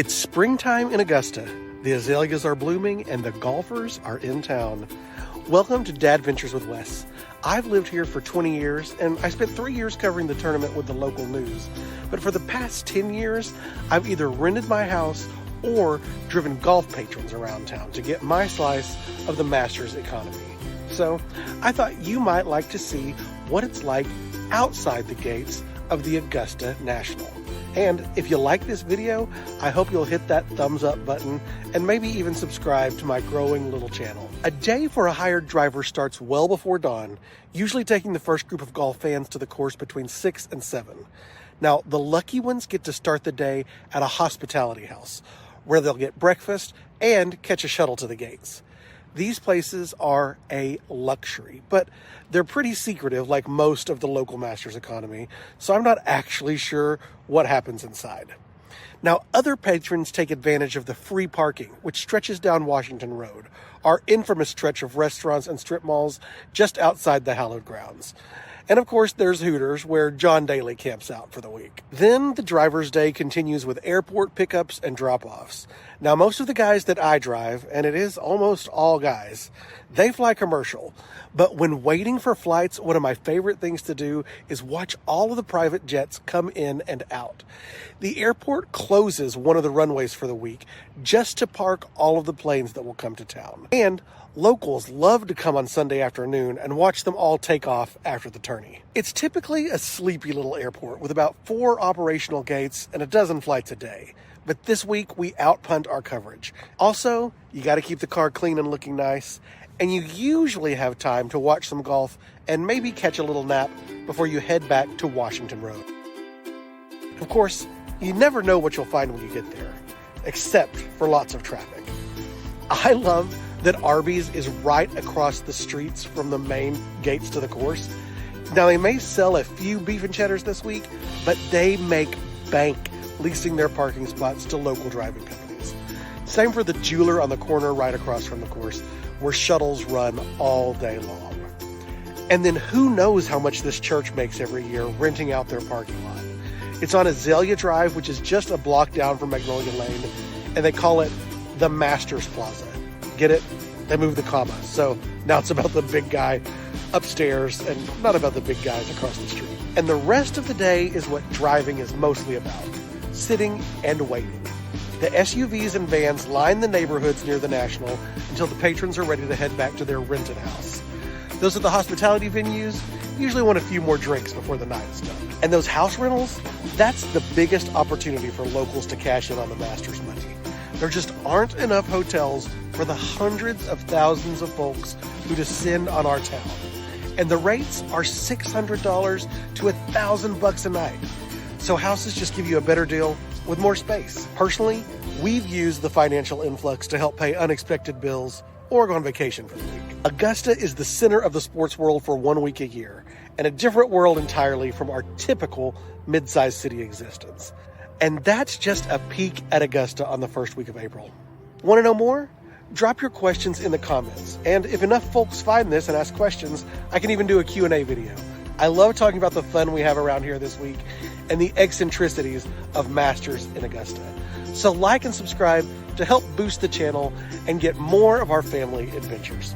It's springtime in Augusta. The azaleas are blooming and the golfers are in town. Welcome to Dad Ventures with Wes. I've lived here for 20 years and I spent 3 years covering the tournament with the local news. But for the past 10 years, I've either rented my house or driven golf patrons around town to get my slice of the Masters economy. So I thought you might like to see what it's like outside the gates of the Augusta National. And if you like this video, I hope you'll hit that thumbs up button and maybe even subscribe to my growing little channel. A day for a hired driver starts well before dawn, usually taking the first group of golf fans to the course between 6 and 7. Now, the lucky ones get to start the day at a hospitality house, where they'll get breakfast and catch a shuttle to the gates. These places are a luxury, but they're pretty secretive like most of the local Masters economy, so I'm not actually sure what happens inside. Now, other patrons take advantage of the free parking, which stretches down Washington Road, our infamous stretch of restaurants and strip malls just outside the hallowed grounds. And of course, there's Hooters, where John Daly camps out for the week. Then the driver's day continues with airport pickups and drop-offs. Now, most of the guys that I drive, and it is almost all guys, they fly commercial. But when waiting for flights, one of my favorite things to do is watch all of the private jets come in and out. The airport closes one of the runways for the week just to park all of the planes that will come to town. And locals love to come on Sunday afternoon and watch them all take off after the tourney. It's typically a sleepy little airport with about 4 operational gates and a dozen flights a day. But this week we outpunt our coverage. Also, you got to keep the car clean and looking nice, and you usually have time to watch some golf and maybe catch a little nap before you head back to Washington Road. Of course, you never know what you'll find when you get there, except for lots of traffic. I love that Arby's is right across the streets from the main gates to the course. Now, they may sell a few beef and cheddars this week, but they make bank leasing their parking spots to local driving companies. Same for the jeweler on the corner right across from the course, where shuttles run all day long. And then who knows how much this church makes every year renting out their parking lot. It's on Azalea Drive, which is just a block down from Magnolia Lane, and they call it the Masters Plaza. Get it? They moved the comma. So now it's about the big guy upstairs and not about the big guys across the street. And the rest of the day is what driving is mostly about. Sitting and waiting. The SUVs and vans line the neighborhoods near the National until the patrons are ready to head back to their rented house. Those at the hospitality venues usually want a few more drinks before the night is done. And those house rentals, that's the biggest opportunity for locals to cash in on the Masters money. There just aren't enough hotels for the hundreds of thousands of folks who descend on our town. And the rates are $600 to $1,000 a night. So houses just give you a better deal with more space. Personally, we've used the financial influx to help pay unexpected bills or go on vacation for the week. Augusta is the center of the sports world for 1 week a year, and a different world entirely from our typical mid-sized city existence. And that's just a peek at Augusta on the first week of April. Want to know more? Drop your questions in the comments. And if enough folks find this and ask questions, I can even do a Q&A video. I love talking about the fun we have around here this week and the eccentricities of Masters in Augusta. So like and subscribe to help boost the channel and get more of our family adventures.